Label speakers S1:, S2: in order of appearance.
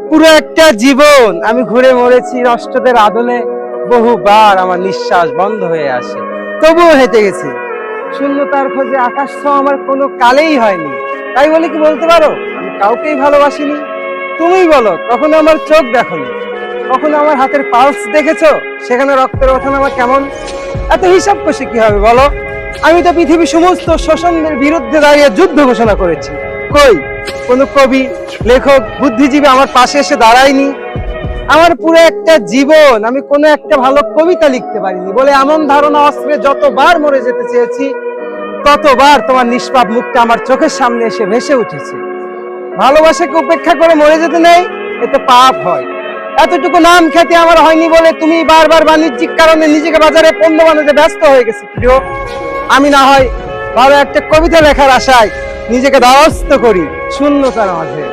S1: পুরো একটা জীবন আমি ঘুরে মরেছি নষ্টদের আদলে, বহুবার আমার নিঃশ্বাস বন্ধ হয়ে আসে, তবুও হেঁটে গেছি শূন্যতার খোঁজে। আকাশ ছোঁয়া আমার কোনো কালেই হয়নি, তাই বলে কি বলতে পারো আমি কাউকেই ভালোবাসিনি? তুমিই বলো, কখনো আমার চোখ দেখোনি, কখনো আমার হাতের পালস দেখেছো? সেখানে রক্তের ওঠানামা কেমন? এত হিসাব কষে কি হবে বলো? আমি তো পৃথিবীর সমস্ত শোষণদের বিরুদ্ধে দাঁড়িয়ে যুদ্ধ ঘোষণা করেছি। কই কোন কবি, লেখক, বুদ্ধিজীবী আমার পাশে এসে দাঁড়ায়নি? আমার পুরো একটা জীবন আমি কোনো একটা ভালো কবিতা লিখতে পারিনি বলে এমন ধারণা অস্ত্রে যতবার মরে যেতে চেয়েছি, ততবার তোমার নিষ্পাপ মুখটা আমার চোখের সামনে এসে ভেসে উঠেছে। ভালোবাসাকে উপেক্ষা করে মরে যেতে নেই, এতে পাপ হয়। এতটুকু নাম খ্যাতি আমার হয়নি বলে তুমি বারবার বাণিজ্যিক কারণে নিজেকে বাজারে পণ্য বানাতে ব্যস্ত হয়ে গেছে প্রিয়। আমি না হয় ভালো একটা কবিতা লেখার আশায় নিজেকে দ্বারস্থ করি শূন্যতার মাঝে।